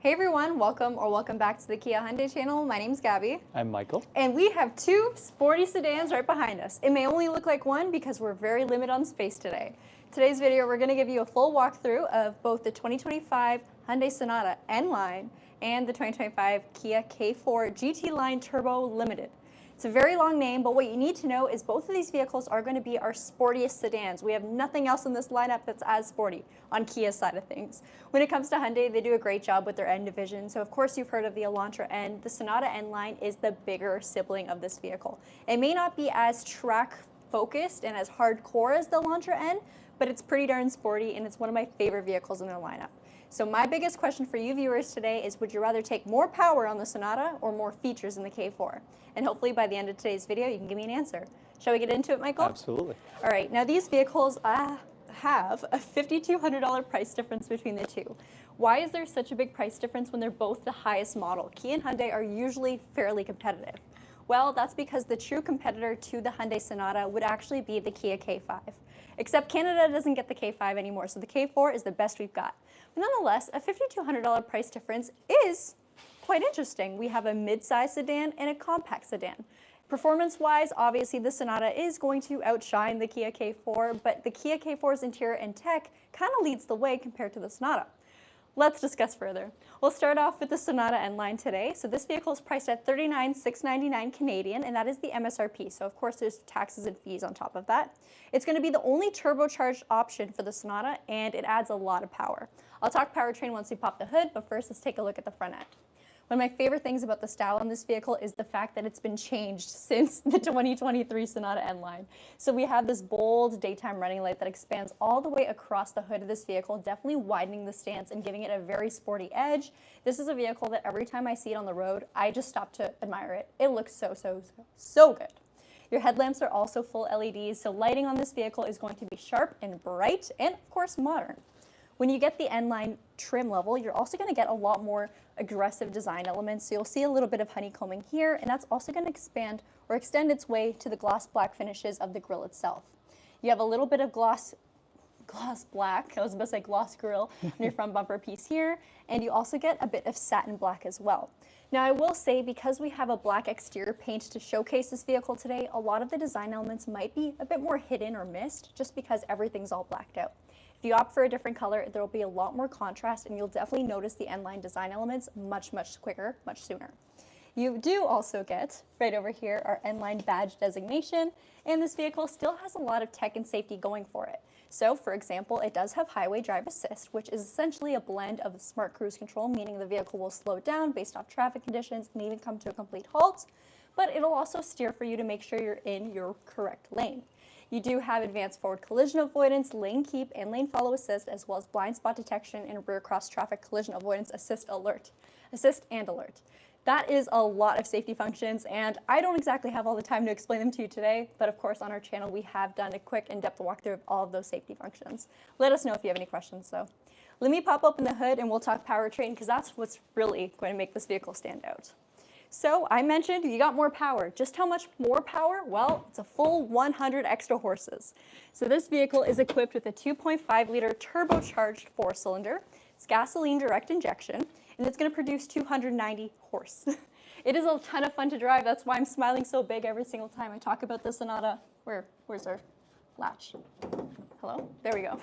Hey everyone, welcome back to the Kia Hyundai channel. My name's Gabi. I'm Michael. And we have two sporty sedans right behind us. It may only look like one because we're very limited on space today. Today's video, we're going to give you a full walkthrough of both the 2025 Hyundai Sonata N Line and the 2025 Kia K4 GT Line Turbo Limited. It's a very long name, but what you need to know is both of these vehicles are going to be our sportiest sedans. We have nothing else in this lineup that's as sporty on Kia's side of things. When it comes to Hyundai, they do a great job with their N division. So of course you've heard of the Elantra N. The Sonata N Line is the bigger sibling of this vehicle. It may not be as track focused and as hardcore as the Elantra N, but it's pretty darn sporty and it's one of my favorite vehicles in their lineup. So my biggest question for you viewers today is, would you rather take more power on the Sonata or more features in the K4? And hopefully by the end of today's video, you can give me an answer. Shall we get into it, Michael? Absolutely. All right, now these vehicles have a $5,200 price difference between the two. Why is there such a big price difference when they're both the highest model? Kia and Hyundai are usually fairly competitive. Well, that's because the true competitor to the Hyundai Sonata would actually be the Kia K5. Except Canada doesn't get the K5 anymore, so the K4 is the best we've got. But nonetheless, a $5,200 price difference is quite interesting. We have a mid-size sedan and a compact sedan. Performance-wise, obviously the Sonata is going to outshine the Kia K4, but the Kia K4's interior and tech kind of leads the way compared to the Sonata. Let's discuss further. We'll start off with the Sonata N Line today. So this vehicle is priced at $39,699 Canadian, and that is the MSRP. So of course there's taxes and fees on top of that. It's going to be the only turbocharged option for the Sonata, and it adds a lot of power. I'll talk powertrain once we pop the hood, but first let's take a look at the front end. One of my favorite things about the style on this vehicle is the fact that it's been changed since the 2023 Sonata N Line. So we have this bold daytime running light that expands all the way across the hood of this vehicle, definitely widening the stance and giving it a very sporty edge. This is a vehicle that every time I see it on the road, I just stop to admire it. It looks so good. Your headlamps are also full LEDs, so lighting on this vehicle is going to be sharp and bright and of course modern. When you get the N Line trim level, you're also going to get a lot more aggressive design elements. So you'll see a little bit of honeycombing here, and that's also going to expand or extend its way to the gloss black finishes of the grille itself. You have a little bit of gloss black, I was about to say gloss grille, on your front bumper piece here, and you also get a bit of satin black as well. Now I will say, because we have a black exterior paint to showcase this vehicle today, a lot of the design elements might be a bit more hidden or missed just because everything's all blacked out. If you opt for a different color, there will be a lot more contrast, and you'll definitely notice the N Line design elements much quicker, much sooner. You do also get, right over here, our N Line badge designation, and this vehicle still has a lot of tech and safety going for it. So, for example, it does have highway drive assist, which is essentially a blend of smart cruise control, meaning the vehicle will slow down based off traffic conditions and even come to a complete halt, but it'll also steer for you to make sure you're in your correct lane. You do have advanced forward collision avoidance, lane keep, and lane follow assist, as well as blind spot detection and rear cross traffic collision avoidance assist and alert. That is a lot of safety functions, and I don't exactly have all the time to explain them to you today, but of course on our channel we have done a quick in-depth walkthrough of all of those safety functions. Let us know if you have any questions though. Let me pop open the hood and we'll talk powertrain, because that's what's really going to make this vehicle stand out. So I mentioned you got more power. Just how much more power? Well, it's a full 100 extra horses. So this vehicle is equipped with a 2.5 liter turbocharged 4-cylinder. It's gasoline direct injection, and it's going to produce 290 horse. It is a ton of fun to drive. That's why I'm smiling so big every single time I talk about the Sonata. Where's our latch? Hello? There we go.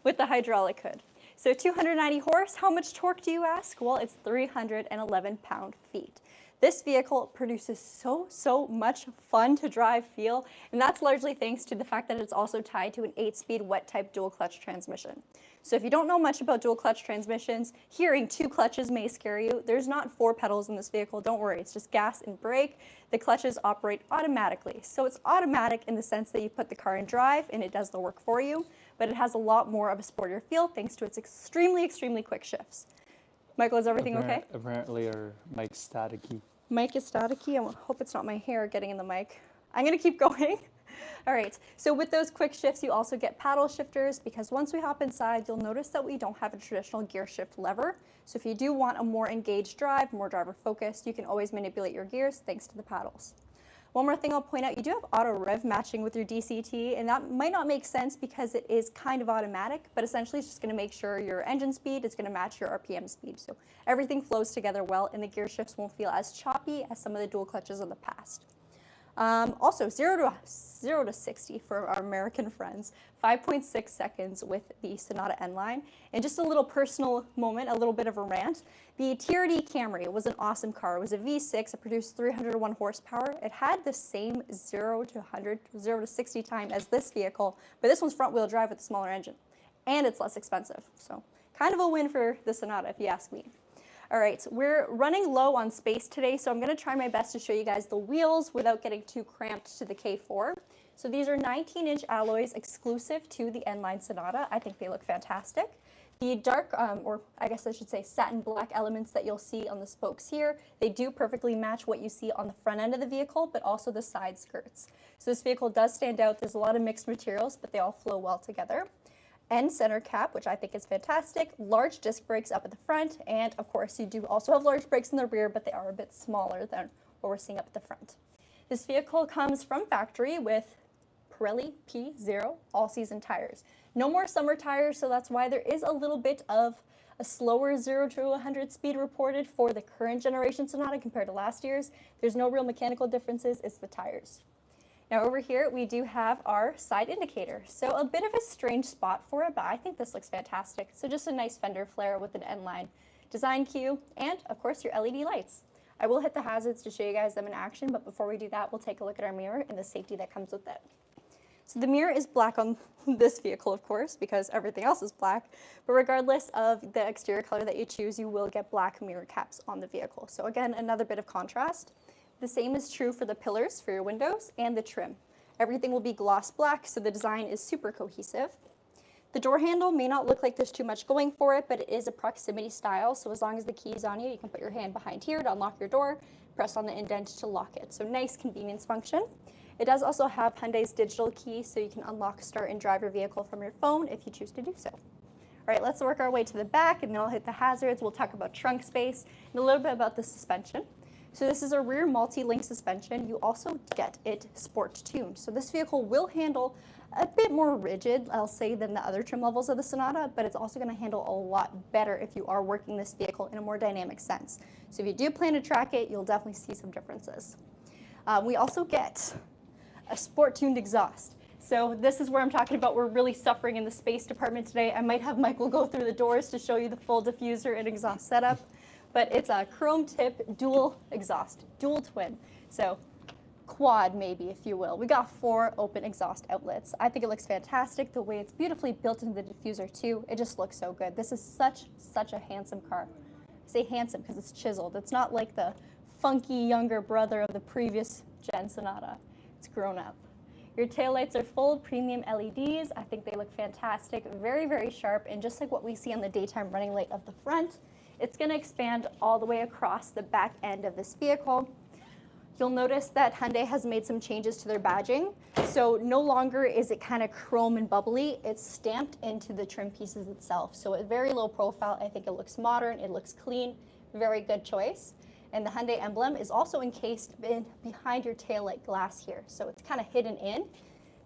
With the hydraulic hood. So 290 horse, how much torque do you ask? Well, it's 311 pound-feet. This vehicle produces so much fun to drive feel, and that's largely thanks to the fact that it's also tied to an 8-speed wet-type dual-clutch transmission. So if you don't know much about dual-clutch transmissions, hearing 2 clutches may scare you. There's not 4 pedals in this vehicle, don't worry, it's just gas and brake. The clutches operate automatically. So it's automatic in the sense that you put the car in drive and it does the work for you, but it has a lot more of a sportier feel thanks to its extremely quick shifts. Michael, is everything okay? Apparently our mic's staticky. Mic is staticky. I hope it's not my hair getting in the mic. I'm going to keep going. All right, so with those quick shifts, you also get paddle shifters, because once we hop inside, you'll notice that we don't have a traditional gear shift lever. So if you do want a more engaged drive, more driver focused, you can always manipulate your gears thanks to the paddles. One more thing I'll point out, you do have auto rev matching with your DCT, and that might not make sense because it is kind of automatic, but essentially it's just going to make sure your engine speed is going to match your RPM speed. So everything flows together well, and the gear shifts won't feel as choppy as some of the dual clutches of the past. Also, 0 to 60 for our American friends, 5.6 seconds with the Sonata N Line. And just a little personal moment, a little bit of a rant. The TRD Camry was an awesome car. It was a V6. It produced 301 horsepower. It had the same 0 to 60 time as this vehicle, but this one's front-wheel drive with a smaller engine, and it's less expensive. So kind of a win for the Sonata, if you ask me. All right, we're running low on space today, so I'm going to try my best to show you guys the wheels without getting too cramped to the K4. So these are 19-inch alloys exclusive to the N Line Sonata. I think they look fantastic. The dark, or I guess I should say satin black elements that you'll see on the spokes here, they do perfectly match what you see on the front end of the vehicle, but also the side skirts. So this vehicle does stand out. There's a lot of mixed materials, but they all flow well together. End center cap, which I think is fantastic, large disc brakes up at the front, and of course you do also have large brakes in the rear, but they are a bit smaller than what we're seeing up at the front. This vehicle comes from factory with Pirelli P0 all-season tires. No more summer tires, so that's why there is a little bit of a slower 0 to 100 speed reported for the current generation Sonata compared to last year's. There's no real mechanical differences, it's the tires. Now over here, we do have our side indicator. So a bit of a strange spot for it, but I think this looks fantastic. So just a nice fender flare with an N Line design cue, and of course your LED lights. I will hit the hazards to show you guys them in action, but before we do that, we'll take a look at our mirror and the safety that comes with it. So the mirror is black on this vehicle, of course, because everything else is black, but regardless of the exterior color that you choose, you will get black mirror caps on the vehicle. So again, another bit of contrast. The same is true for the pillars for your windows and the trim. Everything will be gloss black, so the design is super cohesive. The door handle may not look like there's too much going for it, but it is a proximity style, so as long as the key is on you, you can put your hand behind here to unlock your door, press on the indent to lock it. So nice convenience function. It does also have Hyundai's digital key, so you can unlock, start, and drive your vehicle from your phone if you choose to do so. All right, let's work our way to the back, and then I'll hit the hazards. We'll talk about trunk space and a little bit about the suspension. So this is a rear multi-link suspension. You also get it sport tuned. So this vehicle will handle a bit more rigid, I'll say, than the other trim levels of the Sonata, but it's also going to handle a lot better if you are working this vehicle in a more dynamic sense. So if you do plan to track it, you'll definitely see some differences. We also get a sport tuned exhaust. So this is where I'm talking about we're really suffering in the space department today. I might have Michael go through the doors to show you the full diffuser and exhaust setup. But it's a chrome tip dual exhaust, dual twin. So quad maybe, if you will. We got 4 open exhaust outlets. I think it looks fantastic. The way it's beautifully built into the diffuser too, it just looks so good. This is such a handsome car. I say handsome because it's chiseled. It's not like the funky younger brother of the previous gen Sonata. It's grown up. Your taillights are full premium LEDs. I think they look fantastic, very, very sharp, and just like what we see on the daytime running light of the front, it's going to expand all the way across the back end of this vehicle. You'll notice that Hyundai has made some changes to their badging. So no longer is it kind of chrome and bubbly, it's stamped into the trim pieces itself. So at very low profile, I think it looks modern, it looks clean, very good choice. And the Hyundai emblem is also encased behind your taillight glass here. So it's kind of hidden in.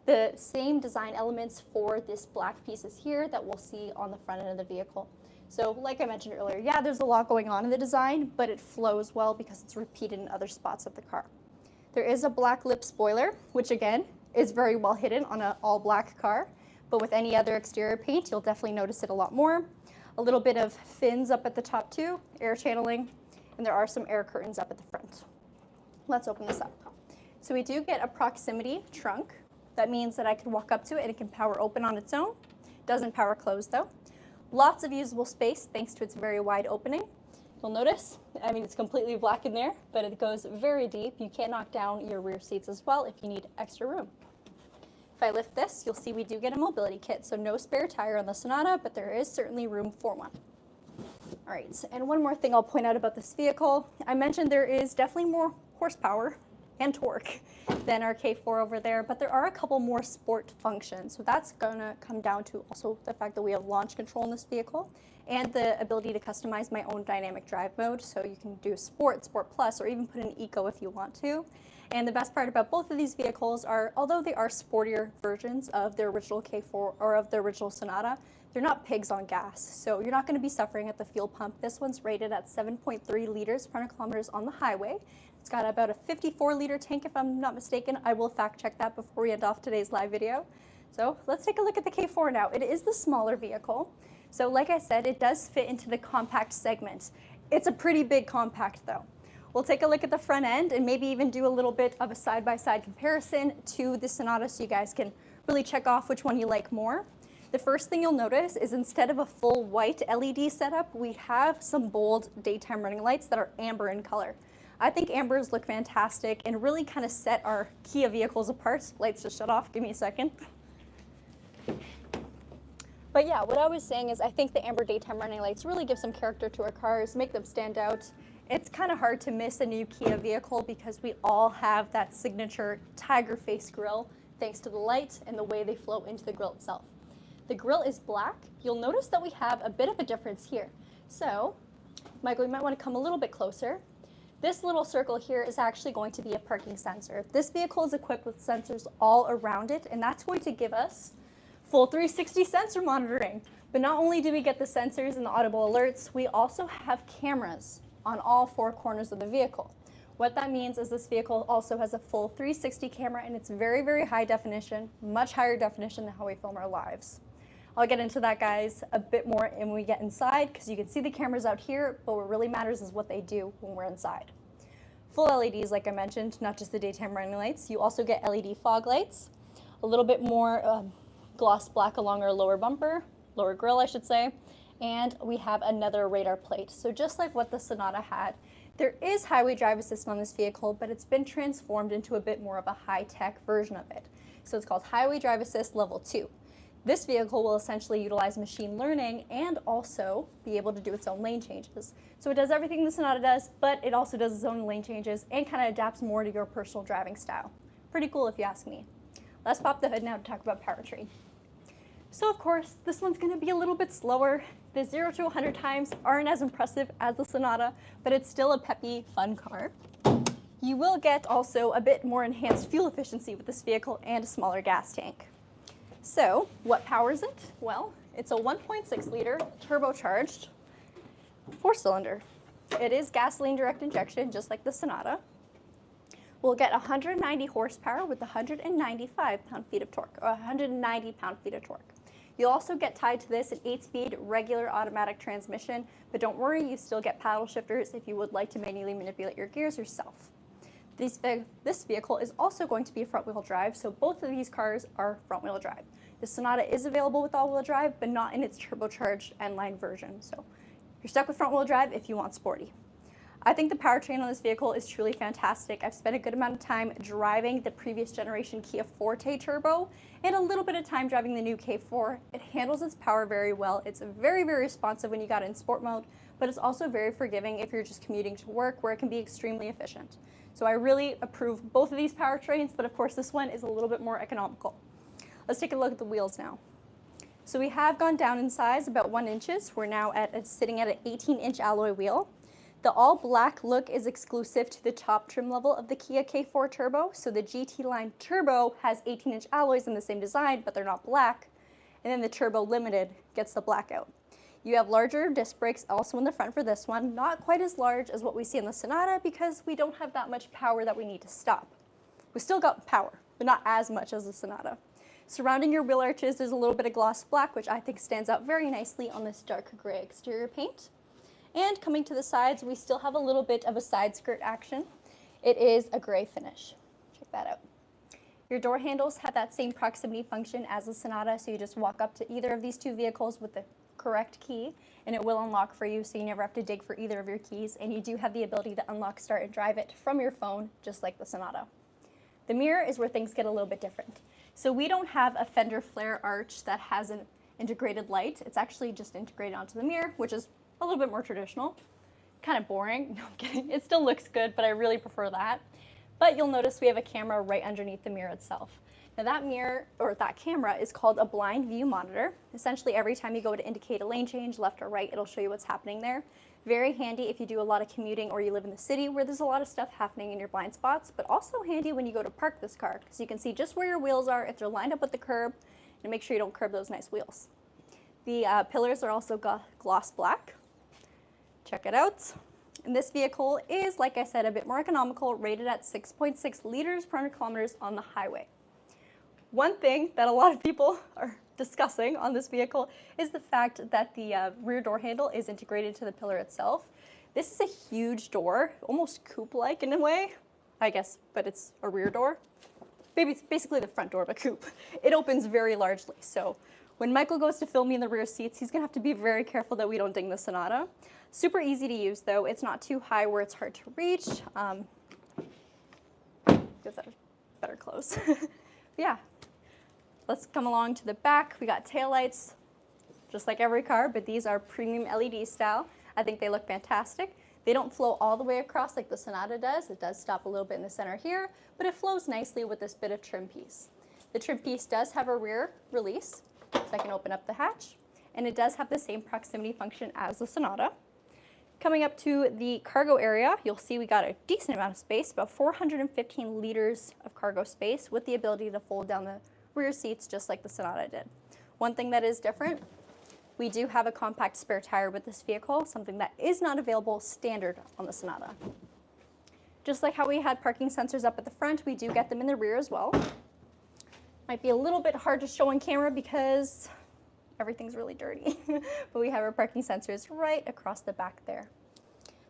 The same design elements for this black pieces here that we'll see on the front end of the vehicle. So like I mentioned earlier, yeah, there's a lot going on in the design, but it flows well because it's repeated in other spots of the car. There is a black lip spoiler, which again, is very well hidden on an all black car, but with any other exterior paint, you'll definitely notice it a lot more. A little bit of fins up at the top too, air channeling, and there are some air curtains up at the front. Let's open this up. So we do get a proximity trunk. That means that I can walk up to it and it can power open on its own. Doesn't power close though. Lots of usable space thanks to its very wide opening. You'll notice, I mean, it's completely black in there, but it goes very deep. You can knock down your rear seats as well if you need extra room. If I lift this, you'll see we do get a mobility kit, so no spare tire on the Sonata, but there is certainly room for one. All right, and one more thing I'll point out about this vehicle. I mentioned there is definitely more horsepower and torque than our K4 over there, but there are a couple more sport functions. So that's gonna come down to also the fact that we have launch control in this vehicle and the ability to customize my own dynamic drive mode. So you can do sport, sport plus, or even put in eco if you want to. And the best part about both of these vehicles are, although they are sportier versions of their original K4 or of their original Sonata, they're not pigs on gas. So you're not going to be suffering at the fuel pump. This one's rated at 7.3 liters per 100 kilometers on the highway. It's got about a 54-liter tank, if I'm not mistaken. I will fact check that before we end off today's live video. So let's take a look at the K4 now. It is the smaller vehicle. So like I said, it does fit into the compact segment. It's a pretty big compact though. We'll take a look at the front end and maybe even do a little bit of a side-by-side comparison to the Sonata so you guys can really check off which one you like more. The first thing you'll notice is instead of a full white LED setup, we have some bold daytime running lights that are amber in color. I think ambers look fantastic and really kind of set our Kia vehicles apart. Lights just shut off, give me a second. But yeah, what I was saying is I think the amber daytime running lights really give some character to our cars, make them stand out. It's kind of hard to miss a new Kia vehicle because we all have that signature tiger face grille thanks to the light and the way they flow into the grille itself. The grille is black. You'll notice that we have a bit of a difference here. So, Michael, you might want to come a little bit closer. This little circle here is actually going to be a parking sensor. This vehicle is equipped with sensors all around it, and that's going to give us full 360 sensor monitoring. But not only do we get the sensors and the audible alerts, we also have cameras on all four corners of the vehicle. What that means is this vehicle also has a full 360 camera, and it's very, very high definition, much higher definition than how we film our lives. I'll get into that, guys, a bit more when we get inside, because you can see the cameras out here, but what really matters is what they do when we're inside. Full LEDs, like I mentioned, not just the daytime running lights. You also get LED fog lights, a little bit more gloss black along our lower bumper, lower grille, I should say, and we have another radar plate. So just like what the Sonata had, there is highway drive assist on this vehicle, but it's been transformed into a bit more of a high-tech version of it. So it's called Highway Drive Assist Level 2. This vehicle will essentially utilize machine learning and also be able to do its own lane changes. So it does everything the Sonata does, but it also does its own lane changes and kind of adapts more to your personal driving style. Pretty cool if you ask me. Let's pop the hood now to talk about powertrain. So of course, this one's going to be a little bit slower. The 0 to 100 times aren't as impressive as the Sonata, but it's still a peppy, fun car. You will get also a bit more enhanced fuel efficiency with this vehicle and a smaller gas tank. So what powers it? Well, it's a 1.6 liter turbocharged 4-cylinder. It is gasoline direct injection, just like the Sonata. We'll get 190 horsepower with 195 pound-feet of torque, or 190 pound-feet of torque. You'll also get tied to this an 8-speed regular automatic transmission, but don't worry, you still get paddle shifters if you would like to manually manipulate your gears yourself. This vehicle is also going to be a front-wheel drive, so both of these cars are front-wheel drive. The Sonata is available with all-wheel drive, but not in its turbocharged N Line version, so you're stuck with front-wheel drive if you want sporty. I think the powertrain on this vehicle is truly fantastic. I've spent a good amount of time driving the previous generation Kia Forte Turbo and a little bit of time driving the new K4. It handles its power very well. It's very, very responsive when you got it in sport mode, but it's also very forgiving if you're just commuting to work, where it can be extremely efficient. So I really approve both of these powertrains, but of course this one is a little bit more economical. Let's take a look at the wheels now. So we have gone down in size about 1 inch. We're now sitting at an 18-inch alloy wheel. The all-black look is exclusive to the top trim level of the Kia K4 Turbo. So the GT Line Turbo has 18-inch alloys in the same design, but they're not black. And then the Turbo Limited gets the blackout. You have larger disc brakes also in the front for this one, not quite as large as what we see in the Sonata because we don't have that much power that we need to stop. We still got power, but not as much as the Sonata. Surrounding your wheel arches, there's a little bit of gloss black, which I think stands out very nicely on this dark gray exterior paint. And coming to the sides, we still have a little bit of a side skirt action. It is a gray finish. Check that out. Your door handles have that same proximity function as the Sonata, so you just walk up to either of these two vehicles with the correct key, and it will unlock for you, so you never have to dig for either of your keys, and you do have the ability to unlock, start, and drive it from your phone, just like the Sonata. The mirror is where things get a little bit different. So we don't have a fender flare arch that has an integrated light. It's actually just integrated onto the mirror, which is a little bit more traditional. Kind of boring. No, I'm kidding. It still looks good, but I really prefer that. But you'll notice we have a camera right underneath the mirror itself. Now that mirror, or that camera, is called a blind view monitor. Essentially, every time you go to indicate a lane change, left or right, it'll show you what's happening there. Very handy if you do a lot of commuting or you live in the city where there's a lot of stuff happening in your blind spots, but also handy when you go to park this car, because you can see just where your wheels are, if they're lined up with the curb, and make sure you don't curb those nice wheels. The pillars are also gloss black. Check it out. And this vehicle is, like I said, a bit more economical, rated at 6.6 liters per 100 kilometers on the highway. One thing that a lot of people are discussing on this vehicle is the fact that the rear door handle is integrated to the pillar itself. This is a huge door, almost coupe-like in a way, I guess, but it's a rear door. Maybe it's basically the front door of a coupe. It opens very largely, so when Michael goes to film me in the rear seats, he's gonna have to be very careful that we don't ding the Sonata. Super easy to use though. It's not too high where it's hard to reach. Gives that a better close. Yeah. Let's come along to the back. We got taillights, just like every car, but these are premium LED style. I think they look fantastic. They don't flow all the way across like the Sonata does. It does stop a little bit in the center here, but it flows nicely with this bit of trim piece. The trim piece does have a rear release, so I can open up the hatch, and it does have the same proximity function as the Sonata. Coming up to the cargo area, you'll see we got a decent amount of space, about 415 liters of cargo space with the ability to fold down the rear seats just like the Sonata did. One thing that is different, we do have a compact spare tire with this vehicle, something that is not available standard on the Sonata. Just like how we had parking sensors up at the front, we do get them in the rear as well. Might be a little bit hard to show on camera because everything's really dirty, but we have our parking sensors right across the back there.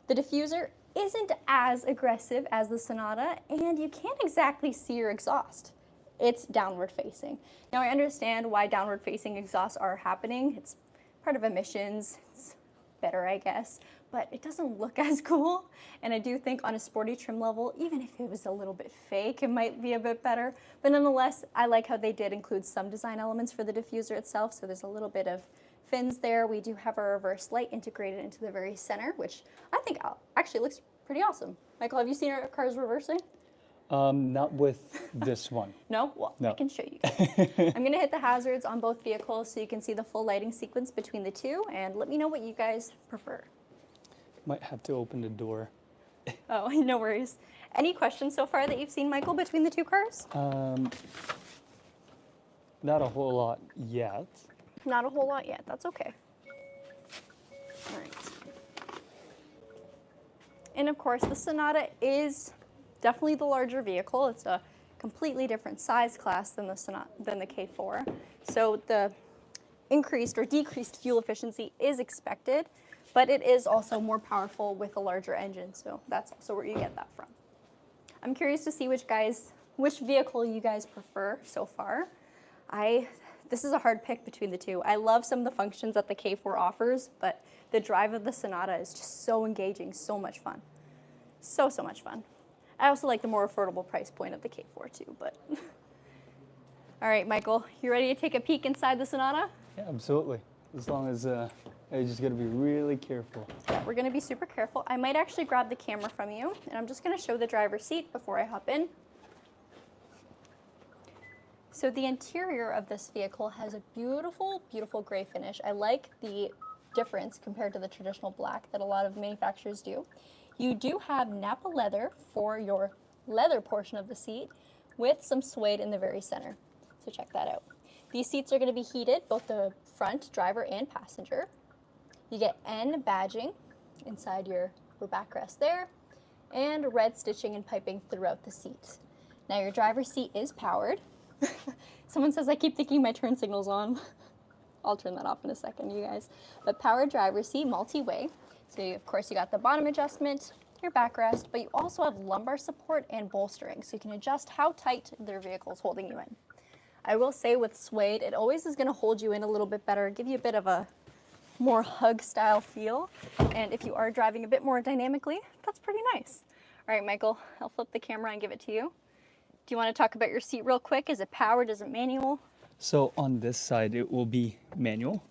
The diffuser isn't as aggressive as the Sonata, and you can't exactly see your exhaust. It's downward facing. Now I understand why downward facing exhausts are happening. It's part of emissions. It's better, I guess, but it doesn't look as cool. And I do think on a sporty trim level, even if it was a little bit fake, it might be a bit better. But nonetheless, I like how they did include some design elements for the diffuser itself. So there's a little bit of fins there. We do have our reverse light integrated into the very center, which I think actually looks pretty awesome. Michael, have you seen our cars reversing? Not with this one. No? Well, no. I can show you guys. I'm going to hit the hazards on both vehicles so you can see the full lighting sequence between the two, and let me know what you guys prefer. Might have to open the door. Oh, no worries. Any questions so far that you've seen, Michael, between the two cars? Not a whole lot yet. Not a whole lot yet. That's okay. All right. And of course, the Sonata is definitely the larger vehicle. It's a completely different size class than the K4. So the increased or decreased fuel efficiency is expected, but it is also more powerful with a larger engine. So that's also where you get that from. I'm curious to see which vehicle you guys prefer so far. This is a hard pick between the two. I love some of the functions that the K4 offers, but the drive of the Sonata is just so engaging, so much fun. So much fun. I also like the more affordable price point of the K4 too, but. All right, Michael, you ready to take a peek inside the Sonata? Yeah, absolutely. As long as I just got to be really careful. Yeah, we're going to be super careful. I might actually grab the camera from you, and I'm just going to show the driver's seat before I hop in. So the interior of this vehicle has a beautiful, beautiful gray finish. I like the difference compared to the traditional black that a lot of manufacturers do. You do have Napa leather for your leather portion of the seat with some suede in the very center. So check that out. These seats are going to be heated, both the front, driver, and passenger. You get N badging inside your backrest there, and red stitching and piping throughout the seat. Now your driver's seat is powered. Someone says I keep thinking my turn signal's on. I'll turn that off in a second, you guys. But powered driver's seat, multi-way. So of course you got the bottom adjustment, your backrest, but you also have lumbar support and bolstering, so you can adjust how tight their vehicle is holding you in. I will say with suede, it always is going to hold you in a little bit better, give you a bit of a more hug style feel. And if you are driving a bit more dynamically, that's pretty nice. All right, Michael, I'll flip the camera and give it to you. Do you want to talk about your seat real quick? Is it powered? Is it manual? So on this side, it will be manual.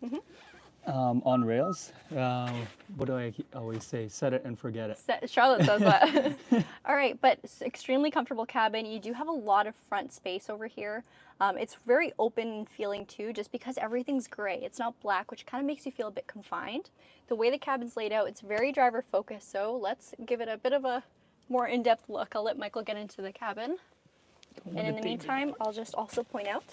On rails, what do I always say? Set it and forget it. Charlotte says that. All right, but it's extremely comfortable cabin. You do have a lot of front space over here. It's very open feeling too, just because everything's gray. It's not black, which kind of makes you feel a bit confined. The way the cabin's laid out, it's very driver focused. So let's give it a bit of a more in-depth look. I'll let Michael get into the cabin. And in the meantime, I'll just also point out,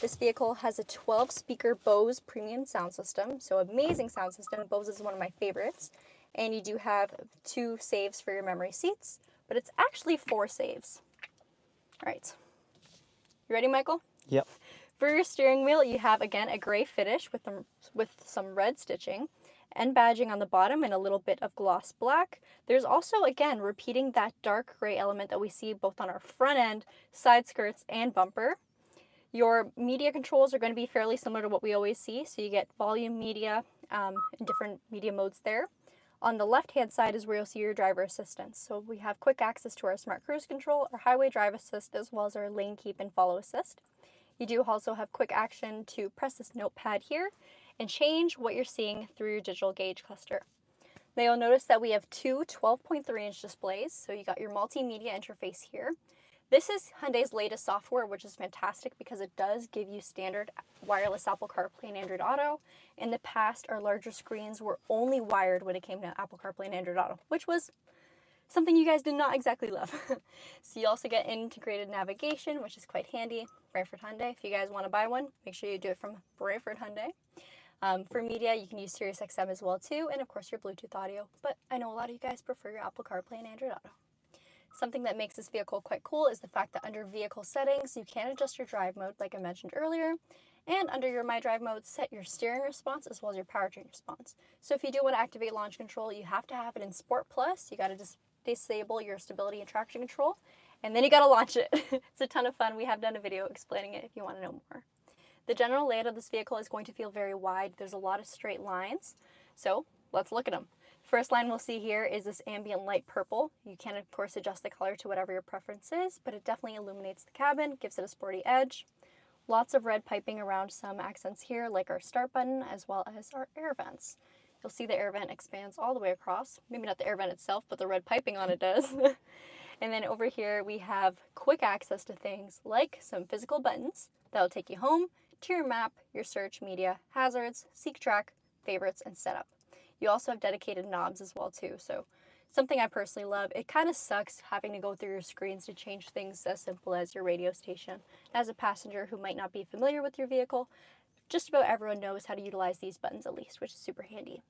this vehicle has a 12-speaker Bose premium sound system, so amazing sound system. Bose is one of my favorites. And you do have 2 saves for your memory seats, but it's actually 4 saves. All right. You ready, Michael? Yep. For your steering wheel, you have, again, a gray finish with some red stitching and badging on the bottom and a little bit of gloss black. There's also, again, repeating that dark gray element that we see both on our front end, side skirts, and bumper. Your media controls are going to be fairly similar to what we always see. So you get volume, media, and different media modes there. On the left-hand side is where you'll see your driver assistance. So we have quick access to our smart cruise control, our highway drive assist, as well as our lane keep and follow assist. You do also have quick action to press this notepad here and change what you're seeing through your digital gauge cluster. Now you'll notice that we have 2 12.3-inch displays. So you got your multimedia interface here. This is Hyundai's latest software, which is fantastic because it does give you standard wireless Apple CarPlay and Android Auto. In the past, our larger screens were only wired when it came to Apple CarPlay and Android Auto, which was something you guys did not exactly love. So you also get integrated navigation, which is quite handy. Brantford Hyundai, if you guys want to buy one, make sure you do it from Brantford Hyundai. For media, you can use Sirius XM as well too, and of course your Bluetooth audio. But I know a lot of you guys prefer your Apple CarPlay and Android Auto. Something that makes this vehicle quite cool is the fact that under vehicle settings, you can adjust your drive mode like I mentioned earlier. And under your My Drive mode, set your steering response as well as your powertrain response. So if you do want to activate launch control, you have to have it in Sport Plus. You got to disable your stability and traction control, and then you got to launch it. It's a ton of fun. We have done a video explaining it if you want to know more. The general layout of this vehicle is going to feel very wide. There's a lot of straight lines. So let's look at them. First line we'll see here is this ambient light purple. You can, of course, adjust the color to whatever your preference is, but it definitely illuminates the cabin, gives it a sporty edge. Lots of red piping around some accents here, like our start button, as well as our air vents. You'll see the air vent expands all the way across. Maybe not the air vent itself, but the red piping on it does. And then over here, we have quick access to things like some physical buttons that'll take you home to your map, your search, media, hazards, seek track, favorites, and setup. You also have dedicated knobs as well too. So something I personally love. It kind of sucks having to go through your screens to change things as simple as your radio station. As a passenger who might not be familiar with your vehicle, just about everyone knows how to utilize these buttons at least, which is super handy.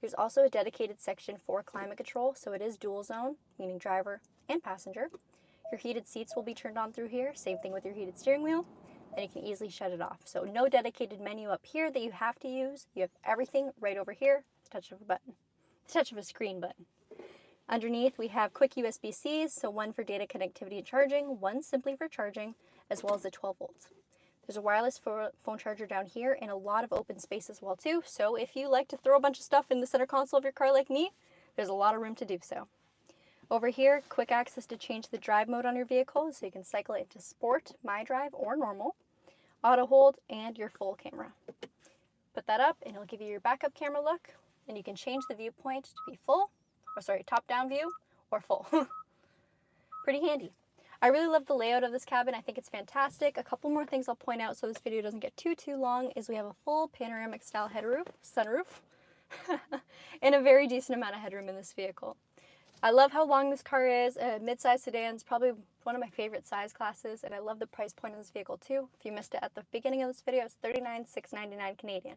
There's also a dedicated section for climate control, so it is dual zone, meaning driver and passenger. Your heated seats will be turned on through here, same thing with your heated steering wheel, and you can easily shut it off. So no dedicated menu up here that you have to use. You have everything right over here, the touch of a button, the touch of a screen button. Underneath, we have quick USB-Cs, so one for data connectivity and charging, one simply for charging, as well as the 12 volts. There's a wireless phone charger down here and a lot of open space as well too. So if you like to throw a bunch of stuff in the center console of your car like me, there's a lot of room to do so. Over here, quick access to change the drive mode on your vehicle, so you can cycle it into Sport, My Drive, or Normal, auto hold, and your full camera. Put that up and it'll give you your backup camera look, and you can change the viewpoint to be top-down view or full. Pretty handy. I really love the layout of this cabin. I think it's fantastic. A couple more things I'll point out so this video doesn't get too long is we have a full panoramic style sunroof, and a very decent amount of headroom in this vehicle. I love how long this car is. A mid-size sedan is probably one of my favorite size classes, and I love the price point of this vehicle too. If you missed it at the beginning of this video, it's $39,699 Canadian.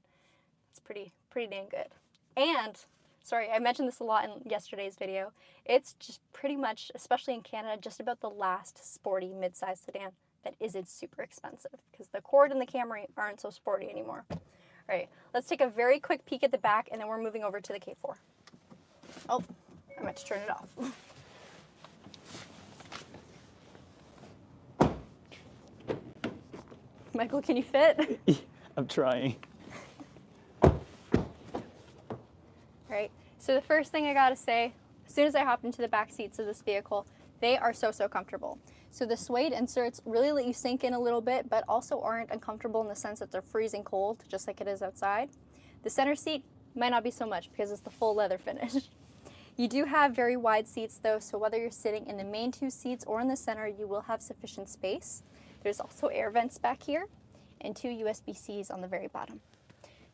It's pretty dang good. And sorry, I mentioned this a lot in yesterday's video. It's just pretty much, especially in Canada, just about the last sporty mid-size sedan that isn't super expensive, because the Accord and the Camry aren't so sporty anymore. All right, let's take a very quick peek at the back, and then we're moving over to the K4. Oh, I meant to turn it off. Michael, can you fit? I'm trying. Right. So the first thing I gotta say, as soon as I hopped into the back seats of this vehicle, they are so comfortable. So the suede inserts really let you sink in a little bit, but also aren't uncomfortable in the sense that they're freezing cold, just like it is outside. The center seat might not be so much because it's the full leather finish. You do have very wide seats though, so whether you're sitting in the main two seats or in the center, you will have sufficient space. There's also air vents back here and two USB-Cs on the very bottom.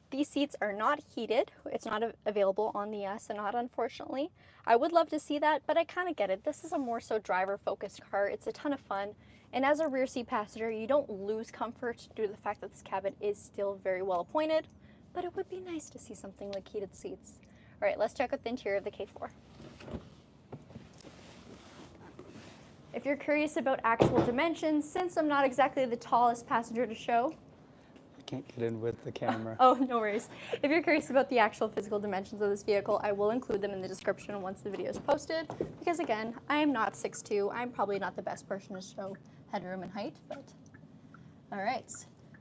These seats are not heated. It's not available on the Sonata, unfortunately. I would love to see that, but I kind of get it. This is a more so driver-focused car. It's a ton of fun. And as a rear seat passenger, you don't lose comfort due to the fact that this cabin is still very well appointed, but it would be nice to see something like heated seats. All right, let's check out the interior of the K4. If you're curious about actual dimensions, since I'm not exactly the tallest passenger to show, I can't get in with the camera. oh, no worries. If you're curious about the actual physical dimensions of this vehicle, I will include them in the description once the video is posted, because again, I am not 6'2". I'm probably not the best person to show headroom and height, but all right.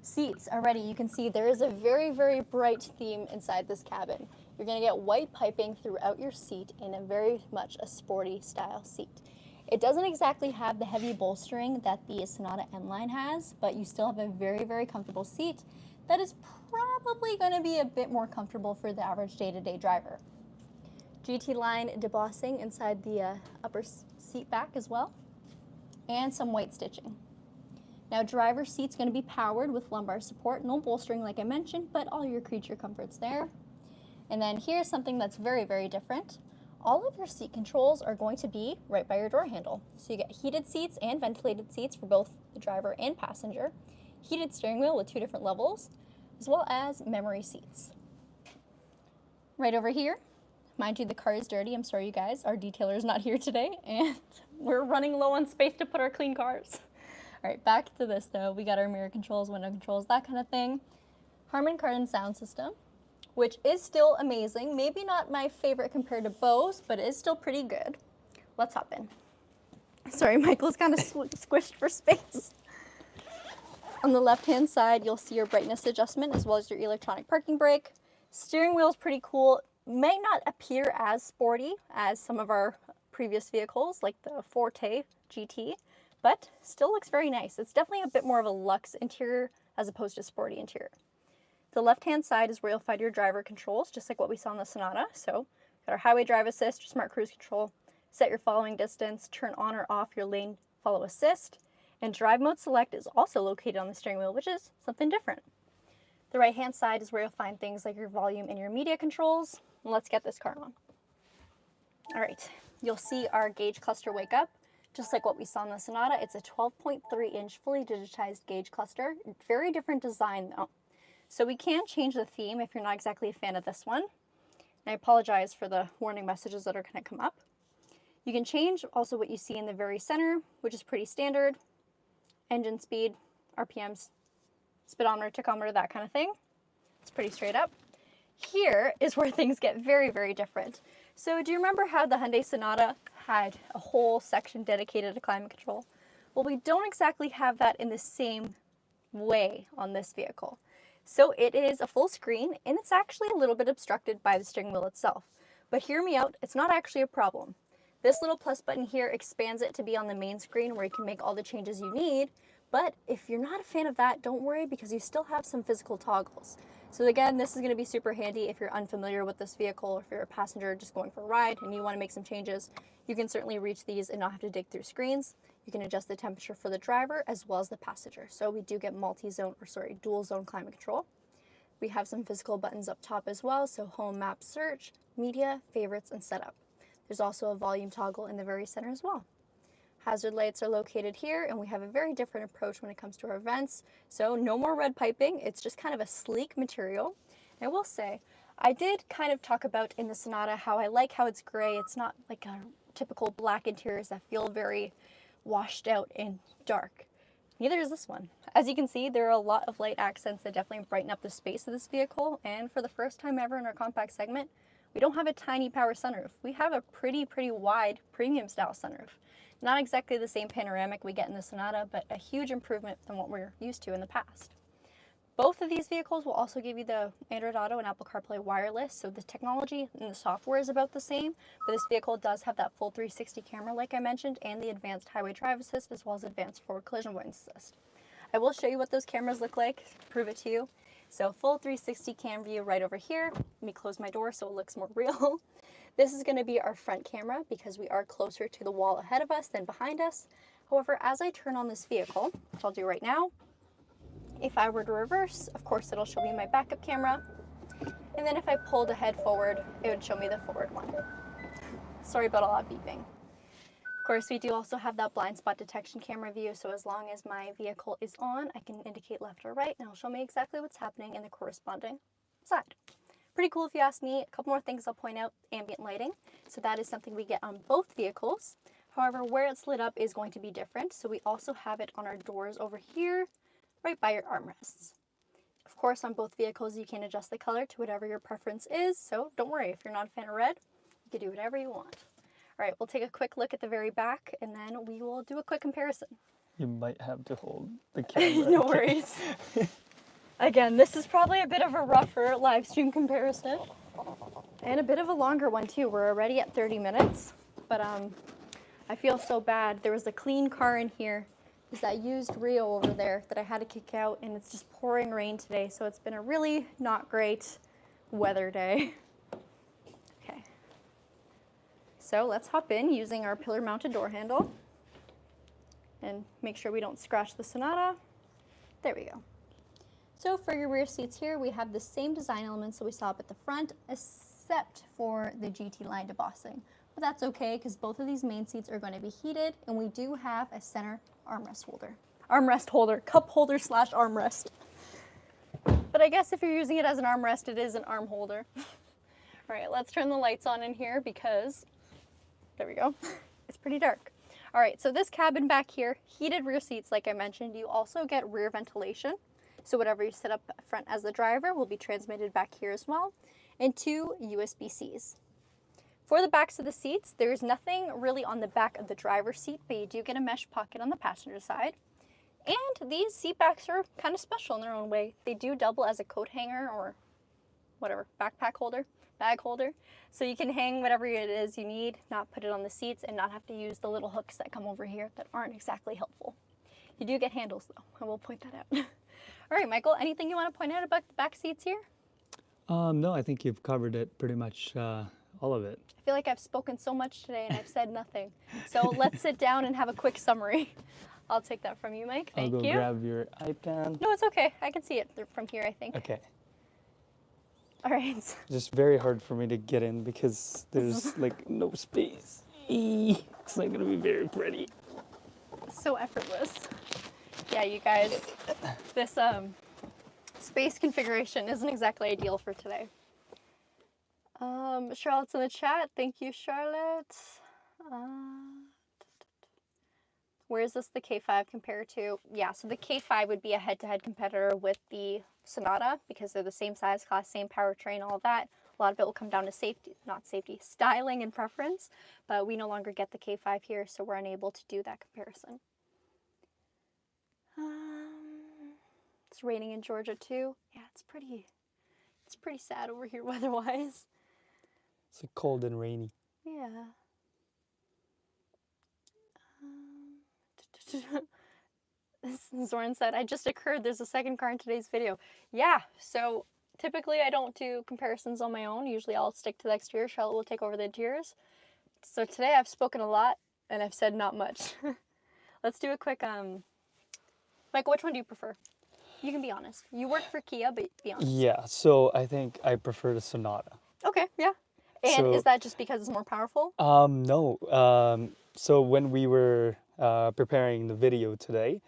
Seats already, you can see there is a very, very bright theme inside this cabin. You're gonna get white piping throughout your seat in a very much a sporty style seat. It doesn't exactly have the heavy bolstering that the Sonata N Line has, but you still have a very, very comfortable seat that is probably gonna be a bit more comfortable for the average day-to-day driver. GT line debossing inside the upper seat back as well, and some white stitching. Now, driver's seat's going to be powered with lumbar support, no bolstering like I mentioned, but all your creature comforts there. And then here's something that's very, very different. All of your seat controls are going to be right by your door handle. So you get heated seats and ventilated seats for both the driver and passenger, heated steering wheel with 2 different levels, as well as memory seats. Right over here, mind you, the car is dirty. I'm sorry, you guys. Our detailer is not here today, and we're running low on space to put our clean cars. All right, back to this though. We got our mirror controls, window controls, that kind of thing. Harman Kardon sound system, which is still amazing. Maybe not my favorite compared to Bose, but it is still pretty good. Let's hop in. Sorry, Michael's kind of squished for space. On the left-hand side, you'll see your brightness adjustment as well as your electronic parking brake. Steering wheel is pretty cool. May not appear as sporty as some of our previous vehicles, like the Forte GT, but still looks very nice. It's definitely a bit more of a luxe interior as opposed to sporty interior. The left-hand side is where you'll find your driver controls, just like what we saw in the Sonata. So, got our highway drive assist, your smart cruise control, set your following distance, turn on or off your lane follow assist, and drive mode select is also located on the steering wheel, which is something different. The right-hand side is where you'll find things like your volume and your media controls. And let's get this car on. All right, you'll see our gauge cluster wake up. Just like what we saw in the Sonata, it's a 12.3-inch fully digitized gauge cluster. Very different design though. So we can change the theme if you're not exactly a fan of this one. And I apologize for the warning messages that are going to come up. You can change also what you see in the very center, which is pretty standard. Engine speed, RPMs, speedometer, tachometer, that kind of thing. It's pretty straight up. Here is where things get very, very different. So do you remember how the Hyundai Sonata had a whole section dedicated to climate control? Well, we don't exactly have that in the same way on this vehicle. So it is a full screen, and it's actually a little bit obstructed by the steering wheel itself. But hear me out, it's not actually a problem. This little plus button here expands it to be on the main screen where you can make all the changes you need. But if you're not a fan of that, don't worry, because you still have some physical toggles. So again, this is going to be super handy if you're unfamiliar with this vehicle, or if you're a passenger just going for a ride and you want to make some changes. You can certainly reach these and not have to dig through screens. You can adjust the temperature for the driver as well as the passenger. So we do get dual zone climate control. We have some physical buttons up top as well. So home, map, search, media, favorites, and setup. There's also a volume toggle in the very center as well. Hazard lights are located here, and we have a very different approach when it comes to our vents. So no more red piping. It's just kind of a sleek material. And I will say, I did kind of talk about in the Sonata how I like how it's gray. It's not like a typical black interiors that feel very washed out and dark. Neither is this one. As you can see, there are a lot of light accents that definitely brighten up the space of this vehicle. And for the first time ever in our compact segment, we don't have a tiny power sunroof. We have a pretty wide premium style sunroof. Not exactly the same panoramic we get in the Sonata, but a huge improvement than what we're used to in the past. Both of these vehicles will also give you the Android Auto and Apple CarPlay wireless, so the technology and the software is about the same, but this vehicle does have that full 360 camera like I mentioned, and the advanced highway drive assist as well as advanced forward collision avoidance assist. I will show you what those cameras look like, prove it to you. So full 360 cam view right over here. Let me close my door so it looks more real. This is going to be our front camera because we are closer to the wall ahead of us than behind us. However, as I turn on this vehicle, which I'll do right now, if I were to reverse, of course it'll show me my backup camera. And then if I pulled ahead forward, it would show me the forward one. Sorry about all that beeping. Of course, we do also have that blind spot detection camera view, so as long as my vehicle is on, I can indicate left or right, and it'll show me exactly what's happening in the corresponding side. Pretty cool if you ask me. A couple more things I'll point out: ambient lighting. So that is something we get on both vehicles. However, where it's lit up is going to be different, so we also have it on our doors over here, right by your armrests. Of course, on both vehicles, you can adjust the color to whatever your preference is, so don't worry, if you're not a fan of red, you can do whatever you want. All right, we'll take a quick look at the very back, and then we will do a quick comparison. You might have to hold the camera. No worries. Again, this is probably a bit of a rougher live stream comparison, and a bit of a longer one too. We're already at 30 minutes, but I feel so bad. There was a clean car in here. Is that used Rio over there that I had to kick out, and it's just pouring rain today, so it's been a really not great weather day. Okay, so let's hop in using our pillar mounted door handle and make sure we don't scratch the Sonata. There we go. So for your rear seats here, we have the same design elements that we saw up at the front, except for the GT line debossing. But that's okay, because both of these main seats are going to be heated, and we do have a center armrest holder. Armrest holder, cup holder / armrest. But I guess if you're using it as an armrest, it is an arm holder. All right, let's turn the lights on in here because, there we go, it's pretty dark. All right, so this cabin back here, heated rear seats, like I mentioned. You also get rear ventilation. So whatever you set up front as the driver will be transmitted back here as well, and 2 USB-Cs. For the backs of the seats, there's nothing really on the back of the driver's seat, but you do get a mesh pocket on the passenger side. And these seat backs are kind of special in their own way. They do double as a coat hanger or whatever, backpack holder, bag holder. So you can hang whatever it is you need, not put it on the seats, and not have to use the little hooks that come over here that aren't exactly helpful. You do get handles though, I will point that out. All right, Michael, anything you want to point out about the back seats here? No, I think you've covered it pretty much, all of it. I feel like I've spoken so much today and I've said nothing. So let's sit down and have a quick summary. I'll take that from you, Mike. Thank you. I'll go grab your iPad. No, it's okay. I can see it from here, I think. Okay. All right. Just very hard for me to get in because there's like no space. It's not gonna be very pretty. So effortless. Yeah, you guys, this space configuration isn't exactly ideal for today. Charlotte's in the chat. Thank you, Charlotte. Where is this the K5 compared to? Yeah, so the K5 would be a head-to-head competitor with the Sonata because they're the same size class, same powertrain, all that. A lot of it will come down to safety, not safety, styling and preference, but we no longer get the K5 here, so we're unable to do that comparison. It's raining in Georgia too. Yeah, it's pretty sad over here weather-wise. It's like cold and rainy. Yeah. Zoran said, I just occurred there's a second car in today's video. Yeah, so typically I don't do comparisons on my own. Usually I'll stick to the exterior. Charlotte will take over the interiors. So today I've spoken a lot and I've said not much. Let's do a quick, Michael, which one do you prefer? You can be honest. You work for Kia, but be honest. Yeah, so I think I prefer the Sonata. Okay, yeah. And So- is that just because it's more powerful? No. So when we were preparing the video today,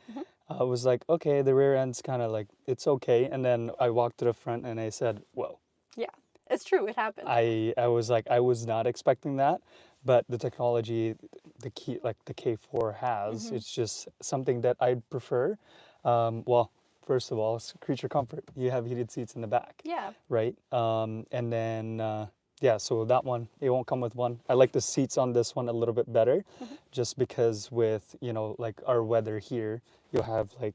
I was like, okay, the rear end's kind of like, it's okay. And then I walked to the front and I said, whoa. Yeah, it's true. It happened. I was like, I was not expecting that. But the technology, the K4 has, it's just something that I'd prefer. Well, first of all, it's creature comfort. You have heated seats in the back. Yeah. Right? And then, yeah, so that one, it won't come with one. I like the seats on this one a little bit better, just because with, you know, like our weather here, you'll have like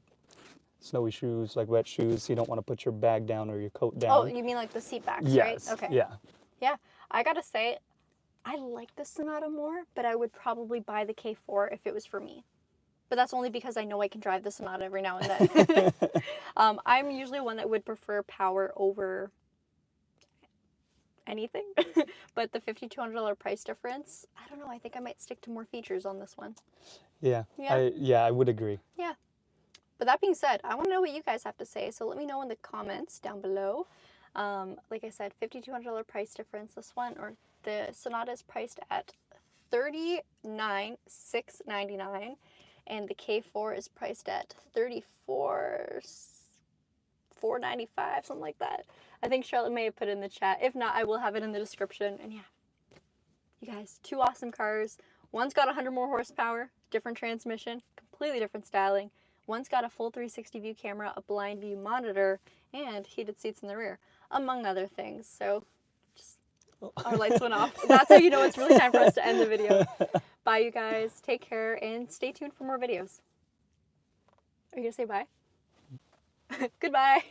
snowy shoes, like wet shoes. You don't want to put your bag down or your coat down. Oh, you mean like the seat backs, Yes. right? Okay. Yeah. Yeah, I gotta say, I like the Sonata more, but I would probably buy the K4 if it was for me. But that's only because I know I can drive the Sonata every now and then. I'm usually one that would prefer power over anything. But the $5,200 price difference, I don't know. I think I might stick to more features on this one. Yeah, Yeah. I would agree. Yeah. But that being said, I want to know what you guys have to say. So let me know in the comments down below. Like I said, $5,200 price difference. This one, or the Sonata, is priced at $39,699, and the K4 is priced at $34,495, something like that. I think Charlotte may have put it in the chat. If not, I will have it in the description. And yeah, you guys, two awesome cars. One's got 100 more horsepower, different transmission, completely different styling. One's got a full 360 view camera, a blind view monitor, and heated seats in the rear, among other things. So just, our lights went off. That's how you know it's really time for us to end the video. Bye, you guys. Take care and stay tuned for more videos. Are you going to say bye? Goodbye.